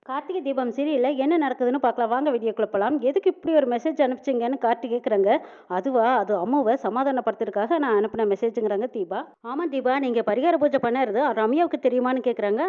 கார்த்திகை தீபம் சீரியல்ல என்ன நடக்குதுன்னு பார்க்கலாம் வாங்க வீடியோக்குள்ள போலாம். எதுக்கு இப்படி ஒரு மெசேஜ் அனுப்பிச்சிங்கன்னு கார்த்தி கேட்குறாங்க. அதுவா அது அம்முவை சமாதானப்படுத்துறதுக்காக நான் அனுப்பின மெசேஜுங்கிறாங்க தீபா. ஆமா தீபா, நீங்க பரிகார பூஜை பண்ணறது ரம்யாவுக்கு தெரியுமான்னு கேட்குறாங்க.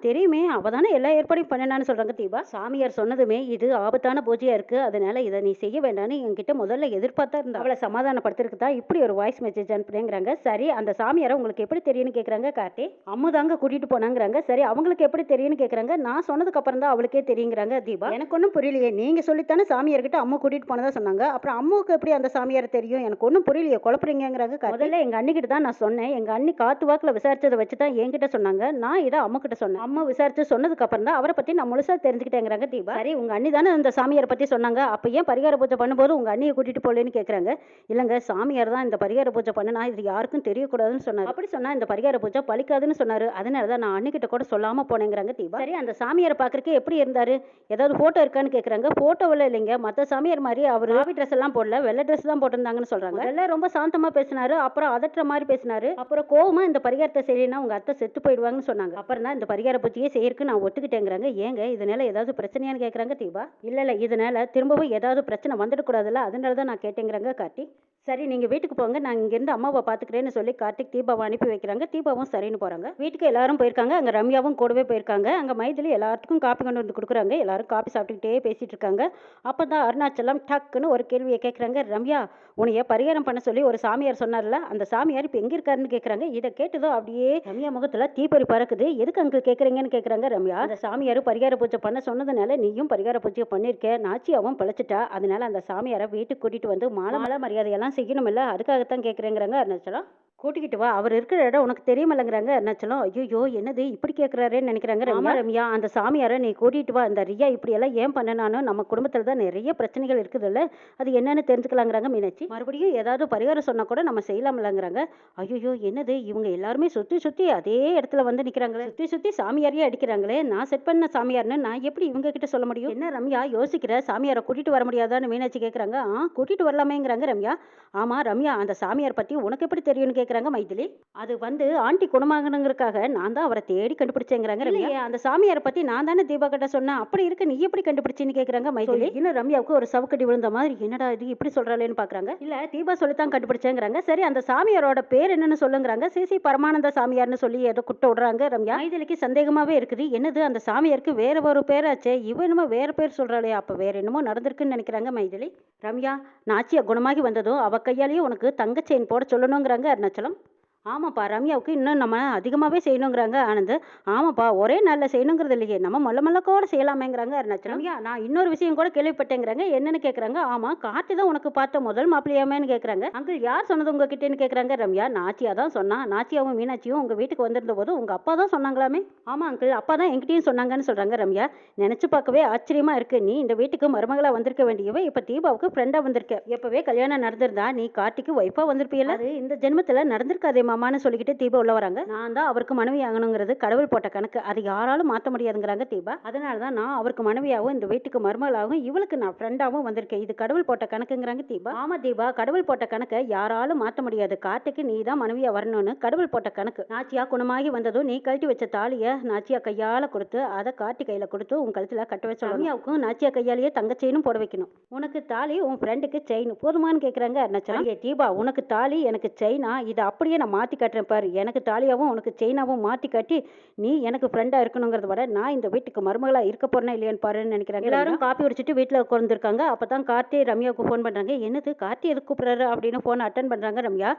தெரியுமே, அவ தானே எல்லா ஏற்பாடையும் பண்ணனான்னு சொல்றாங்க தீபா. சாமியார் சொன்னதுமே இது ஆபத்தான பூஜையா இருக்கு, அதனால இதை நீ செய்ய வேண்டாம்னு என்கிட்ட முதல்ல எதிர்பார்த்தா இருந்தா அவளை சமாதானப்படுத்துறதுக்கு தான் இப்படி ஒரு வாய்ஸ் மெசேஜ் அனுப்புறேங்கிறாங்க. சரி, அந்த சாமியாரை உங்களுக்கு எப்படி தெரியும்னு கேட்குறாங்க கார்த்தி. அம்மு தாங்க கூட்டிட்டு போனாங்கிறாங்க. சரி, அவங்களுக்கு எப்படி தெரியும்னு கேட்குறாங்க. நான் சொன்னதுக்கு அப்புறம் தான் அவளுக்கே தெரியுங்கிறாங்க தீபா. எனக்கு ஒன்றும் புரியலையே, நீங்க சொல்லித்தானே சாமியார்கிட்ட அம்மா கூட்டிட்டு போனதா சொன்னாங்க. அப்புறம் அம்மாவுக்கு எப்படி அந்த சாமியார் தெரியும்? எனக்கு ஒன்றும் புரியலையே, குழப்பறீங்கிறாங்க. முதல்ல எங்க அண்ணி கிட்ட தான் நான் சொன்னேன். எங்க அண்ணி காத்து வாக்குல விசாரிச்சதை வச்சு தான் என்கிட்ட சொன்னாங்க. நான் இதை அம்மா கிட்ட சொன்னேன். அம்மா விசாரிச்சு சொன்னதுக்கு அப்புறம் தான் அவரை பத்தி நான் முழுசா தெரிஞ்சுக்கிட்டேங்கிறாங்க தீபா. சரி, உங்க அண்ணி தானே இந்த சாமியாரை பத்தி சொன்னாங்க, அப்ப ஏன் பரிகார பூஜை பண்ணும்போது உங்க அண்ணியை கூட்டிட்டு போலேன்னு கேட்கறாங்க. இல்லங்க, சாமியார் தான் இந்த பரிகார பூஜை பண்ணனா இது யாருக்கும் தெரியக்கூடாதுன்னு சொன்னாரு. அப்படி சொன்னா இந்த பரிகார பூஜை பலிக்காதுன்னு சொன்னாரு. அதனாலதான் நான் அண்ணி கிட்ட கூட சொல்லாம போனேங்கிறாங்க தீபா. சரி, அந்த சாமியாரை பாக்குறதுக்கு எப்படி இருந்தாரு, ஏதாவது போட்டோ இருக்கான்னு கேக்குறாங்க. போட்டோவில் இல்லைங்க, மற்ற சாமியார் மாதிரி அவர் காவி ட்ரெஸ் எல்லாம் போடல, வெள்ளை ட்ரெஸ் தான் போட்டிருந்தாங்கன்னு சொல்றாங்க. எல்லாம் ரொம்ப சாந்தமா பேசினாரு, அப்புறம் அதட்டுற மாதிரி பேசினாரு. அப்புறம் கோவமா இந்த பரிகாரத்தை செய்யலைன்னா உங்க அத்தை செத்து போயிடுவாங்கன்னு சொன்னாங்க. அப்புறம் தான் இந்த பரிகார பூஜையே செய்யறதுக்கு நான் ஒத்துக்கிட்டேங்கிறாங்க. ஏங்க, இதனால ஏதாவது பிரச்சனையான்னு கேக்குறாங்க தீபா. இல்ல இதனால திரும்பவும் ஏதாவது பிரச்சனை வந்துடக்கூடாதுல்ல, அதனாலதான் நான் கேட்டேங்கிறாங்க கார்த்தி. சரி, நீங்க வீட்டுக்கு போங்க, நான் இங்கிருந்து அம்மாவை பாத்துக்கிறேன்னு சொல்லி கார்த்திக் தீபாவை அனுப்பி வைக்கிறாங்க. தீபாவும் சரின்னு போறாங்க. வீட்டுக்கு எல்லாரும் போயிருக்காங்க. அங்க ரம்யாவும் கூடவே போயிருக்காங்க. அங்க மைதிலி எல்லாத்துக்கும் காப்பி கொண்டு வந்து கொடுக்குறாங்க. எல்லாரும் காப்பி சாப்பிட்டுக்கிட்டே பேசிட்டு இருக்காங்க. அப்பதான் அருணாச்சலம் டக்குன்னு ஒரு கேள்வியை கேட்குறாங்க. ரம்யா, உன்னைய பரிகாரம் பண்ண சொல்லி ஒரு சாமியார் சொன்னார்ல, அந்த சாமியார் இப்போ எங்க இருக்காருன்னு கேட்குறாங்க. இதை கேட்டதோ அப்படியே ரம்யா முகத்துல தீப்பொறி பறக்குது. எதுக்கு அங்க கேட்குறீங்கன்னு கேட்குறாங்க ரம்யா. அந்த சாமியார் பரிகார பூஜை பண்ண சொன்னதுனால நீயும் பரிகார பூஜை பண்ணிருக்க, நாச்சியாவும் பழச்சிட்டா, அதனால அந்த சாமியாரை வீட்டுக்கு கூட்டிட்டு வந்து மாலை மரியாதையெல்லாம் செய்யணுமில்ல, அதுக்காகத்தான் கேட்குறேங்கிறாங்க அருணாச்சலம். கூட்டிக்கிட்டு வா, அவர் இருக்கிற இடம் உனக்கு தெரியுமில்லங்கிறாங்க அருணாச்சலம். ஐயோ, என்னது இப்படி கேட்குறாருன்னு நினைக்கிறாங்க ரம்யா. ரம்யா, அந்த சாமியாரை நீ கூட்டிகிட்டு வா, இந்த ரியா இப்படியெல்லாம் ஏன் பண்ணனானு நம்ம குடும்பத்தில் தான் நிறைய பிரச்சனைகள் இருக்குதுல்ல, அது என்னன்னு தெரிஞ்சுக்கலாங்கிறாங்க மீனாட்சி. மறுபடியும் ஏதாவது பரிகாரம் சொன்னால் கூட நம்ம செய்யலாம்லங்கிறாங்க. ஐயோ, என்னது இவங்க எல்லாருமே சுற்றி சுற்றி அதே இடத்துல வந்து நிற்கிறாங்களே, சுற்றி சுற்றி சாமியாரையே அடிக்கிறாங்களே, நான் செட் பண்ண சாமியார்னு நான் எப்படி இவங்க கிட்ட சொல்ல முடியும்? என்ன ரம்யா யோசிக்கிற, சாமியாரை கூட்டிகிட்டு வர முடியாதான்னு மீனாட்சி கேட்குறாங்க. கூட்டிகிட்டு வரலாமேங்கிறாங்க ரம்யா. ஆமாம் ரம்யா, அந்த சாமியார் பற்றி உனக்கு எப்படி தெரியும்னு கேட்குறாங்க மைதிலி. அது வந்து ஆண்டி குணமாகணுங்கிறதுக்காக நான் தான் அவரை தேடி கண்டுபிடிச்சேங்கிறாங்க ரம்யா. அந்த சாமியாரை பத்தி நான் தானே தீபா கிட்ட சொன்னேன், அப்படி இருக்க நீ எப்படி கண்டுபிடிச்சின்னு கேட்குறாங்க மைதிலி. இன்னும் ரம்யாவுக்கு ஒரு சவுக்கடி விழுந்த மாதிரி, என்னடா இது இப்படி சொல்றாளேன்னு பாக்குறாங்க. இல்ல, தீபா சொல்லித்தான் கண்டுபிடிச்சேங்கிறாங்க. சரி, அந்த சாமியாரோட பேர் என்னன்னு சொல்லுங்கிறாங்க. சிசி பரமானந்த சாமியார்னு சொல்லி ஏதோ குட்ட விடுறாங்க ரம்யா. மைதிலிக்கு சந்தேகமாவே இருக்குது. என்னது, அந்த சாமியாருக்கு வேற ஒரு பேராச்சே, இவ என்னமோ வேற பேர் சொல்றாளே, அப்ப வேற என்னமோ நடந்திருக்குன்னு நினைக்கிறாங்க மைதிலி. ரம்யா, நாச்சியா குணமாகி வந்ததும் அவ கையாலேயே உனக்கு தங்க செயின் போட சொல்லணுங்கிறாங்க அருணாச்சலம். ஆமாப்பா, ரம்யாவுக்கு இன்னும் நம்ம அதிகமாகவே செய்யணுங்கிறாங்க ஆனந்த். ஆமாப்பா, ஒரே நாளில் செய்யணுங்கிறது இல்லையே, நம்ம மல்லக்கூட செய்யலாமேங்கிறாங்க அருணாச்சலம். ரம்யா, நான் இன்னொரு விஷயம் கூட கேள்விப்பட்டேங்கிறாங்க. என்னன்னு கேட்குறாங்க. ஆமா, கார்த்தி தான் உனக்கு பார்த்த முதல் மாப்பிள்ளையாமேன்னு கேட்குறாங்க. அங்கிள், யார் சொன்னது உங்ககிட்டன்னு கேட்குறாங்க ரம்யா. நாச்சியா தான் சொன்னா. நாச்சியாவும் மீனாட்சியும் உங்க வீட்டுக்கு வந்திருந்த போது உங்க அப்பா தான் சொன்னாங்களாமே. ஆமா அங்கிள், அப்பா தான் என்கிட்டயும் சொன்னாங்கன்னு சொல்றாங்க ரம்யா. நினைச்சு பார்க்கவே ஆச்சரியமா இருக்கு, நீ இந்த வீட்டுக்கு மருமகளா வந்திருக்க வேண்டியவ இப்ப தீபாவுக்கு ஃப்ரெண்டா வந்திருக்க. எப்பவே கல்யாணம் நடந்திருந்தா நீ கார்த்திக்கு ஒய்ஃபா வந்திருப்பீல, அது இந்த ஜென்மத்துல நடந்திருக்காதே மாமான்னு சொல்லிக்கிட்டு தீபா உள்ள வராங்க. நான் தான் அவருக்கு மனைவி ஆகணுங்கிறது கடவுள் போட்ட கணக்கு, அது யாராலும் மாற்ற முடியாதுங்கிறாங்க தீபா. அதனாலதான் நான் அவருக்கு மனைவியாகவும் இந்த வீட்டுக்கு மருமகளாகவும் இவளுக்கு நான் ஃப்ரெண்டாகவும் வந்திருக்கேன். இது கடவுள் போட்ட கணக்குங்கிறாங்க தீபா. ஆமா தீபா, கடவுள் போட்ட கணக்கை யாராலும் மாற்ற முடியாது. கார்த்திக்கு நீ தான் மனைவியா வரணும்னு கடவுள் போட்ட கணக்கு. நாச்சியா குணமாகி வந்ததும் நீ கழட்டி வச்ச தாலிய நாச்சியா கையால கொடுத்து அதை கார்த்தி கையில கொடுத்து உன் கழுத்துல கட்ட வச்ச ரம்யாவுக்கும் நாச்சியா கையாலேயே தங்க செயினும் போட வைக்கணும். உனக்கு தாலி, உன் ஃப்ரெண்டுக்கு செயின் போதுமான்னு கேட்குறாங்க அருணாச்சலம். தீபா, உனக்கு தாலி எனக்கு செயினா, இதை அப்படியே நான் மாத்தி கட்டுறேன் பாரு. எனக்கு தாலியாவும் உனக்கு செயினாவும் மாத்தி கட்டி நீ எனக்கு ஃப்ரெண்டா இருக்கணுங்கிறத விட நான் இந்த வீட்டுக்கு மருமகளா இருக்க போறேன்னா இல்லையான்னு பாருன்னு நினைக்கிறாங்க. எல்லாரும் காப்பி குடிச்சிட்டு வீட்டுல உட்கார்ந்துருக்காங்க. அப்பதான் கார்த்தி ரம்யாவுக்கு ஃபோன் பண்றாங்க. என்னது, கார்த்தி எதுக்கு கூப்பிடுறாரு அப்படின்னு போன் அட்டன் பண்றாங்க ரம்யா.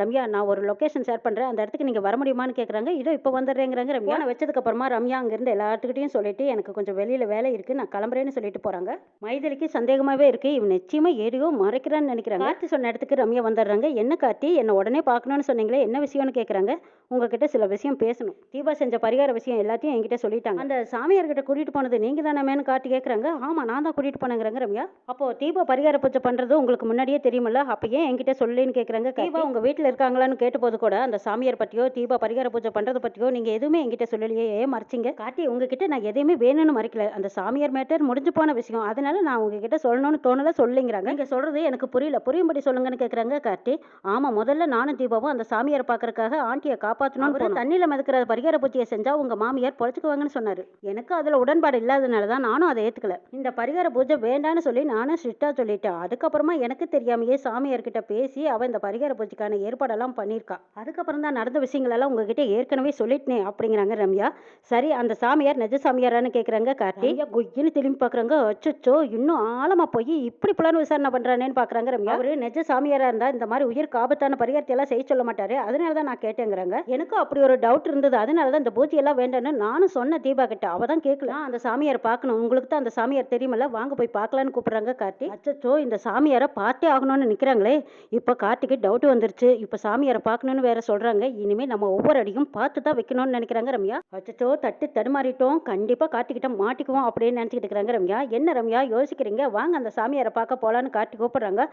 ரம்யா, நான் ஒரு லொகேஷன் ஷேர் பண்றேன், அந்த இடத்துக்கு நீங்க வர முடியுமான்னு கேட்குறாங்க. இதோ இப்போ வந்துடுறேங்கிறாங்க ரம்யா. வச்சதுக்கு அப்புறமா ரம்யா அங்கிருந்து எல்லாத்துக்கிட்டையும் சொல்லிட்டு எனக்கு கொஞ்சம் வெளியில வேலை இருக்கு, நான் கிளம்புறேன்னு சொல்லிட்டு போறாங்க. மைதிலிக்கு சந்தேகமாவே இருக்கு, இவன் நிச்சயமா ஏடியோ மறைக்கிறான்னு நினைக்கிறாங்க. கார்த்தி சொன்ன இடத்துக்கு ரம்யா வந்துடுறாங்க. என்ன கார்த்தி, என்ன உடனே பார்க்கணும்னு சொன்னீங்களே, என்ன விஷயம்னு கேட்குறாங்க. உங்ககிட்ட சில விஷயம் பேசணும். தீபா செஞ்ச பரிகார விஷயம் எல்லாத்தையும் என்கிட்ட சொல்லிட்டாங்க. அந்த சாமியார்கிட்ட கூட்டிட்டு போனது நீங்க தானேன்னு கார்த்தி கேட்குறாங்க. ஆமா, நான் தான் கூட்டிட்டு போனேங்கிறாங்க ரம்யா. அப்போ தீபா பரிகார பூஜை பண்றது உங்களுக்கு முன்னாடியே தெரியுமில்ல, அப்ப ஏன் என்கிட்ட சொல்லுன்னு கேட்குறாங்க. தீபா உங்க வீட்டுல வீட்டில் இருக்காங்களான்னு கேட்டபோது கூட அந்த சாமியார் பற்றியோ தீபா பரிகார பூஜை பண்ணுறது பற்றியோ நீங்கள் எதுவுமே என்கிட்ட சொல்லலையே, ஏன் மறைச்சிங்க? கார்த்தி, உங்ககிட்ட நான் எதையுமே வேணும்னு மறைக்கல. அந்த சாமியார் மேட்டர் முடிஞ்சு போன விஷயம், அதனால நான் உங்ககிட்ட சொல்லணும்னு தோணல, சொல்லிங்கிறாங்க. நீங்கள் சொல்கிறது எனக்கு புரியல, புரியும்படி சொல்லுங்கன்னு கேட்குறாங்க கார்த்தி. ஆமாம், முதல்ல நானும் தீபாவும் அந்த சாமியாரை பார்க்கறக்காக ஆண்டியை காப்பாற்றணும்னு போனோம். தண்ணியில் மிதக்கிற பரிகார பூஜையை செஞ்சால் உங்கள் மாமியார் பொழைச்சிக்குவாங்கன்னு சொன்னார். எனக்கு அதில் உடன்பாடு இல்லாதனால தான் நானும் அதை ஏற்றுக்கல. இந்த பரிகார பூஜை வேண்டான்னு சொல்லி நானும் ஸ்ட்ரிக்டாக சொல்லிட்டேன். அதுக்கப்புறமா எனக்கு தெரியாமையே சாமியார்கிட்ட பேசி அவள் இந்த பரிகார பூஜைக்கான ஏற்பாடெல்லாம் பண்ணியிருக்கா. அதுக்கப்புறம் தான் நடந்த விஷயங்களெல்லாம் உங்ககிட்ட ஏற்கனவே சொல்லிட்டேனே அப்படிங்கிறாங்க ரம்யா. சரி, அந்த சாமியார் நெஜ சாமியாரான்னு கேட்குறாங்க கார்த்தி. குய்யின்னு திரும்பி பார்க்குறாங்க. அச்சோ, இன்னும் ஆழமாக போய் இப்படி புலன் விசாரணை பண்ணுறானேன்னு பார்க்குறாங்க ரம்யா. அவர் நெஜ சாமியாராக இருந்தால் இந்த மாதிரி உயிருக்கு ஆபத்தான பரிகாரத்தை எல்லாம் செய்ய சொல்ல மாட்டாரு, அதனால தான் நான் கேட்டேங்கிறாங்க. எனக்கும் அப்படி ஒரு டவுட் இருந்தது, அதனால தான் இந்த பூஜையெல்லாம் வேண்டான்னு நானும் சொன்ன தீபா கிட்ட. அவள் தான் கேட்கல, அந்த சாமியார் பார்க்கணும், உங்களுக்கு தான் அந்த சாமியார் தெரியுமல்ல, வாங்க போய் பார்க்கலான்னு கூப்பிட்றாங்க கார்த்தி. அச்சோ, இந்த சாமியாரை பார்த்தே ஆகணும்னு நிற்கிறாங்களே. இப்போ கார்த்திக்கு டவுட் வந்துருச்சு. இப்போ சாமியாரை பார்க்கணும்னு வேற சொல்கிறாங்க. இனிமேல் நம்ம ஒவ்வொரு அடியும் பார்த்து தான் வைக்கணும்னு நினைக்கிறாங்க ரம்யா. அச்சோ, தட்டு தடுமாறிட்டோம், கண்டிப்பாக கார்த்திகிட்ட மாட்டிக்குவோம் அப்படின்னு நினச்சிக்கிட்டு இருக்கிறாங்க ரம்யா. என்ன ரம்யா யோசிக்கிறீங்க? வாங்க அந்த சாமியாரை பார்க்க போகலான்னு கார்த்தி கூப்பிட்றாங்க.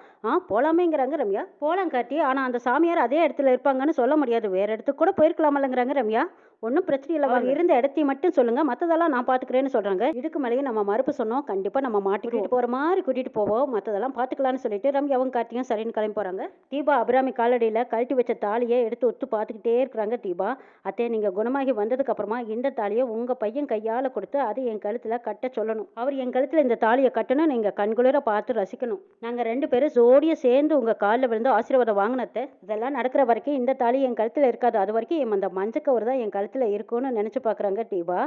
போகலாமேங்கிறாங்க ரம்யா. போகலாம் கார்த்தி, ஆனால் அந்த சாமியார் அதே இடத்துல இருப்பாங்கன்னு சொல்ல முடியாது, வேற இடத்துக்கு கூட போயிருக்கலாமல்லங்கிறாங்க ரம்யா. ஒன்றும் பிரச்சனை இல்லை, அவர் இருந்த இடத்தையும் மட்டும் சொல்லுங்க, மற்றதெல்லாம் நான் பார்த்துக்கிறேன்னு சொல்கிறாங்க. இதுக்கு மேலேயும் நம்ம மறுப்பு சொன்னோம், கண்டிப்பாக நம்ம மாட்டிக்கிட்டு போகிற மாதிரி கூட்டிகிட்டு போவோம், மற்றதெல்லாம் பார்த்துக்கலான்னு சொல்லிட்டு ரம்யாவும் கார்த்தியும் சரின்னு கிளம்பி போகிறாங்க. தீபா அபிராமி காலடியில் கழட்டி வச்ச தாலியை எடுத்து ஒத்து பார்த்துக்கிட்டே இருக்கிறாங்க தீபா. அத்தே, நீங்கள் குணமாகி வந்ததுக்கு அப்புறமா இந்த தாலியை உங்கள் பையன் கையால் கொடுத்து அதை என் கழுத்தில் கட்ட சொல்லணும். அவர் என் கழுத்தில் இந்த தாலியை கட்டணும், நீங்கள் கண்குளிர பார்த்து ரசிக்கணும். நாங்கள் 2 பேரும் ஜோடியை சேர்ந்து உங்கள் காலில் விழுந்து ஆசீர்வாதம் வாங்கினத்தை. இதெல்லாம் நடக்கிற வரைக்கும் இந்த தாலி என் கழுத்தில் இருக்காது, அது வரைக்கும் அந்த மஞ்சக்கவர் தான் என் கழுத்தில் இருக்கும்னு நினச்சி பார்க்குறாங்க தீபா.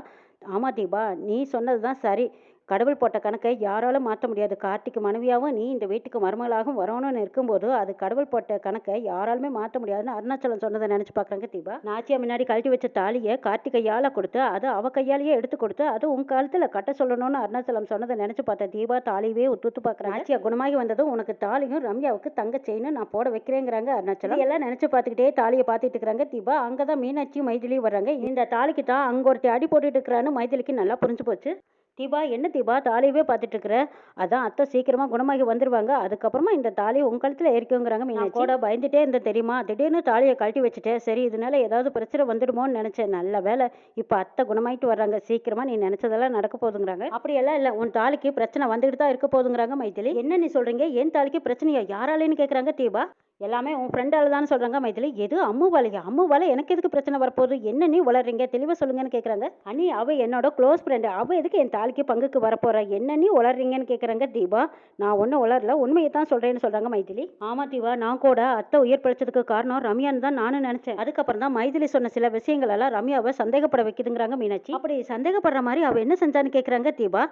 ஆமாம் தீபா, நீ சொன்னது தான் சரி. கடவுள் போட்ட கணக்கை யாராலும் மாற்ற முடியாது. கார்த்திக்கு மனைவியாகவும் நீ இந்த வீட்டுக்கு மருமகளாகவும் வரணும்னு இருக்கும்போது அது கடவுள் போட்ட கணக்கை யாராலுமே மாற்ற முடியாதுன்னு அருணாச்சலம் சொன்னதை நினச்சி பார்க்குறாங்க தீபா. நாச்சியா முன்னாடி கழட்டி வச்ச தாலியை கார்த்திக் கையால் கொடுத்து அதை அவ கையாலேயே எடுத்து கொடுத்து அது உன் காலத்தில் கட்ட சொல்லணும்னு அருணாச்சலம் சொன்னதை நினச்சி பார்த்த தீபா தாலியவே ஒத்து பார்க்குறாங்க. நாச்சியா குணமாகி வந்ததும் உனக்கு தாலியும் ரம்யாவுக்கு தங்க செயின்னு நான் போட வைக்கிறேங்கிறாங்க அருணாச்சலம். எல்லாம் நினச்சி பார்த்துக்கிட்டே தாலியை பார்த்துட்டு இருக்கிறாங்க தீபா. அங்கே தான் மீனாட்சியும் மைதிலியும் வர்றாங்க. இந்த தாலிக்கு தான் அங்கே ஒருத்தி அடி போட்டுட்டு இருக்கிறான்னு மைதிலிக்கு நல்லா புரிஞ்சு போச்சு. தீபா, என்ன தீபா தாலியவே பார்த்துட்டு இருக்கிற? அதான் அத்தை சீக்கிரமாக குணமாகி வந்துடுவாங்க, அதுக்கப்புறமா இந்த தாலியை உங்கள் கழுத்தில் ஏறிக்கோங்கிறாங்க மீனாட்சி. கூட பயந்துட்டே இருந்தேன் தெரியுமா, திடீர்னு தாலியை கழட்டி வச்சுட்டேன். சரி, இதனால ஏதாவது பிரச்சனை வந்துடுமோன்னு நினச்சேன். நல்ல வேலை, இப்போ அத்தை குணமாயிட்டு வர்றாங்க, சீக்கிரமாக நீ நினச்சதெல்லாம் நடக்க போதுங்கிறாங்க. அப்படியெல்லாம் இல்லை, உன் தாலிக்கு பிரச்சனை வந்துட்டு தான் இருக்க போதுங்கிறாங்க மைதிலி. என்ன நீ சொல்கிறீங்க? என் தாலிக்கு பிரச்சனையா? யாராலேன்னு கேட்குறாங்க தீபா. எல்லாமே உன் ஃப்ரெண்டால தான் சொல்கிறாங்க மைதிலி. எது அம்முவாலையா? அம்முவால எனக்கு எதுக்கு பிரச்சனை வரப்போகுது? என்ன நீ வளர்றீங்க, தெளிவாக சொல்லுங்கன்னு கேட்குறாங்க. அண்ணி, அவள் என்னோட க்ளோஸ் ஃப்ரெண்டு, அவள் எதுக்கு என் தாலிக்கு பங்குக்கு வரப்போறா? என்ன நீ வளர்றீங்கன்னு கேட்குறாங்க தீபா. நான் ஒன்றும் வளரல, உண்மையை தான் சொல்கிறேன்னு சொல்கிறாங்க மைதிலி. ஆமாம் தீபா, நான் கூட அத்தை உயிர் பிழைச்சதுக்கு காரணம் ரம்யான்னு தான் நானும் நினச்சேன். அதுக்கப்புறம் தான் மைதிலி சொன்ன சில விஷயங்கள் எல்லாம் ரம்யாவை சந்தேகப்பட வைக்குதுங்கிறாங்க மீனாட்சி. அப்படி சந்தேகப்படுற மாதிரி அவள் என்ன செஞ்சான்னு கேட்குறாங்க தீபா.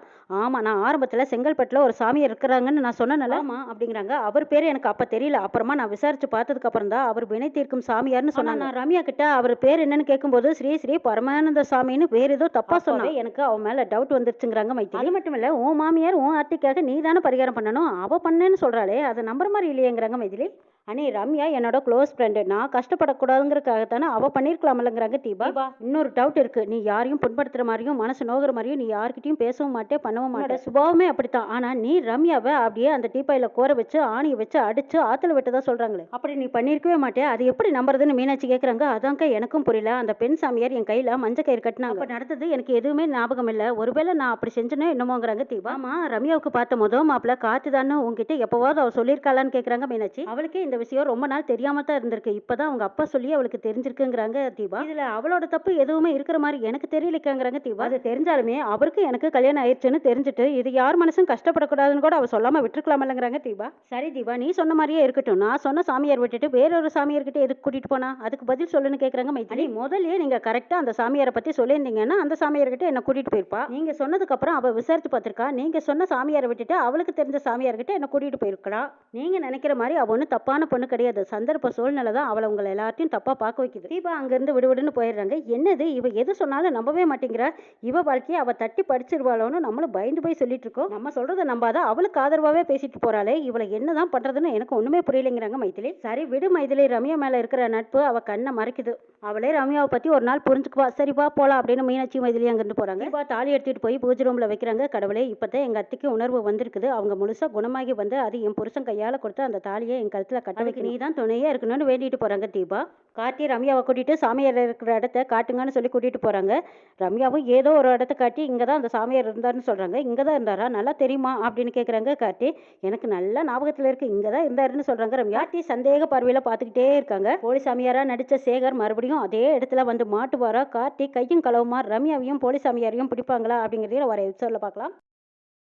ஆமாம், நான் ஆரம்பத்தில் செங்கல்பட்டில் ஒரு சாமியார் இருக்கிறாங்கன்னு நான் சொன்னேன்ல. ஆமாம் அப்படிங்கிறாங்க. அவர் பேர் எனக்கு அப்போ தெரியல, அப்புறமா நான் விசாரிச்சு பார்த்ததுக்கு அப்புறம் தான் அவர் வினை தீர்க்கும் சாமியார்னு சொன்னாங்க. நான் ரம்யா கிட்ட அவர் பேர் என்னன்னு கேட்கும்போது ஸ்ரீ ஸ்ரீ பரமானந்த சாமின்னு வேற ஏதோ தப்பா சொன்னாங்க. எனக்கு அவன் மேல டவுட் வந்துருச்சுங்கிறாங்க மைத்திலி. அது மட்டும் இல்ல, உன் மாமியார் உன் அத்தைக்காக நீ தானே பரிகாரம் பண்ணணும், அவ பண்ணேன்னு சொல்றாளே, அதை நம்புற மாதிரி இல்லையேங்கிறாங்க மைதிலி. அண்ணே, ரம்யா என்னோட க்ளோஸ் ஃப்ரெண்டு, நான் கஷ்டப்படக்கூடாதுங்கிறதுக்காகத்தானே அவள் பண்ணியிருக்கலாமல்லங்கிறாங்க தீபா. இன்னொரு டவுட் இருக்கு, நீ யாரையும் புண்படுத்துற மாதிரியும் மனசு நோகிற மாதிரியும் நீ யார்கிட்டையும் பேசவும் மாட்டே பண்ணவும் மாட்டே, சுபாவமே அப்படித்தான். ஆனால் நீ ரம்யாவை அப்படியே அந்த டீப்பாயில் கோர வச்சு ஆணியை வச்சு அடிச்சு ஆற்றுல விட்டதா சொல்கிறாங்களே, அப்படி நீ பண்ணியிருக்கவே மாட்டே, அது எப்படி நம்புறதுன்னு மீனாட்சி கேட்குறாங்க. அதாங்க எனக்கும் புரியல. அந்த பெண் சாமியார் என் கையில் மஞ்சள் கயிறு கட்டினாங்க, அப்போ நடந்தது எனக்கு எதுவுமே ஞாபகம் இல்லை. ஒருவேளை நான் அப்படி செஞ்சேனோ என்னமோங்கிறாங்க தீபா. ஆமாம், ரம்யாவுக்கு பார்த்த முதல் மாப்பிள்ள காத்து தானே உங்ககிட்ட எப்போவாவது அவள் சொல்லியிருக்காளான்னு கேட்குறாங்க மீனாட்சி. அவளுக்கே இந்த விஷயம் ரொம்ப நாள் தெரியாம தான் இருந்திருக்கு, இப்பதான் அவங்க அப்பா சொல்லி அவளுக்கு தெரிஞ்சிருக்குங்கிறாங்க தீபா. இதுல அவளோட தப்பு எதுவுமே இருக்கிற மாதிரி எனக்கு தெரியலங்கிறாங்க தீபா. அது தெரிஞ்சாலுமே அவருக்கு எனக்கு கல்யாணம் ஆயிடுச்சுன்னு தெரிஞ்சுட்டு இது யார் மனசும் கஷ்டப்படக்கூடாதுன்னு கூட அவ சொல்லாம விட்டுருக்கலாமல்லங்கிறாங்க தீபா. சரி தீபா, நீ சொன்ன மாதிரியே இருக்கட்டும், நான் சொன்ன சாமியார் விட்டுட்டு வேறொரு சாமியார்கிட்ட எதுக்கு கூட்டிட்டு போனா, அதுக்கு பதில் சொல்லுன்னு கேட்குறாங்க மைத்திலி. முதல்லயே நீங்க கரெக்டா அந்த சாமியாரை பத்தி சொல்லியிருந்தீங்கன்னா அந்த சாமியார்கிட்ட என்ன கூட்டிட்டு போயிருப்பா. நீங்க சொன்னதுக்கு அப்புறம் அவ விசாரிச்சு பார்த்திருக்கா, நீங்க சொன்ன சாமியாரை விட்டுட்டு அவளுக்கு தெரிஞ்ச சாமியார்கிட்ட என்ன கூட்டிட்டு போயிருக்கா. நீங்க நினைக்கிற மாதிரி அவ ஒன்றும் தப்பான பொண்ணு கிடையாது, சந்தர்ப்ப சூழ்நிலை தான் அவளை உங்களை எல்லாத்தையும் தப்பா பார்க்க வைக்குது. தீபா அங்கிருந்து விடுவிடுன்னு போயிடுறாங்க. என்னது இவ எது சொன்னாலும் நம்பவே மாட்டேங்கிறா, இவ வாழ்க்கையை அவ தட்டி படிச்சிருவாளோன்னு நம்மளும் பயந்து போய் சொல்லிட்டு இருக்கோம். நம்ம சொல்றதை நம்பாத அவளுக்கு ஆதரவாவே பேசிட்டு போறாளே, இவளை என்னதான் பண்றதுன்னு எனக்கு ஒண்ணுமே புரியலைங்கிறாங்க மைதிலி. சரி விடு மைதிலி, ரம்யா மேல இருக்கிற நட்பு அவ கண்ணை மறைக்குது, அவளே ரம்யாவை பத்தி ஒரு நாள் புரிஞ்சுக்குவா, சரிப்பா போலாம் அப்படின்னு மீனாட்சி மைதிலி அங்கிருந்து போறாங்க. தீபா தாலி எடுத்துட்டு போய் பூஜை ரூம்ல வைக்கிறாங்க. கடவுளே, இப்பதான் எங்க அத்தைக்கு உணர்வு வந்திருக்குது, அவங்க முழுசா குணமாகி வந்து அது என் புருஷன் கையால கொடுத்து அந்த தாலியை என் கழுத்துல பற்ற அதுக்கு நீ தான் துணையாக இருக்கணும்னு வேண்டிட்டு போகிறாங்க தீபா. கார்த்தி ரம்யாவை கூட்டிகிட்டு சாமியார் இருக்கிற இடத்த காட்டுங்கன்னு சொல்லி கூட்டிகிட்டு போகிறாங்க. ரம்யாவும் ஏதோ ஒரு இடத்த காட்டி இங்கே தான் அந்த சாமியார் இருந்தாருன்னு சொல்கிறாங்க. இங்கே தான் இருந்தாரா, நல்லா தெரியுமா அப்படின்னு கேட்குறாங்க கார்த்தி. எனக்கு நல்லா ஞாபகத்தில் இருக்குது, இங்கே தான் இருந்தாருன்னு சொல்கிறாங்க ரம்யா. கார்த்தி சந்தேக பார்வையில் பார்த்துக்கிட்டே இருக்காங்க. போலி சாமியாராக நடித்த சேகர் மறுபடியும் அதே இடத்துல வந்து மாட்டுவாரா, கார்த்தி கையும் களவுமா ரம்யாவையும் போலி சாமியாரையும் பிடிப்பாங்களா அப்படிங்கிறதையும் வர எபிசோடில் பார்க்கலாம்.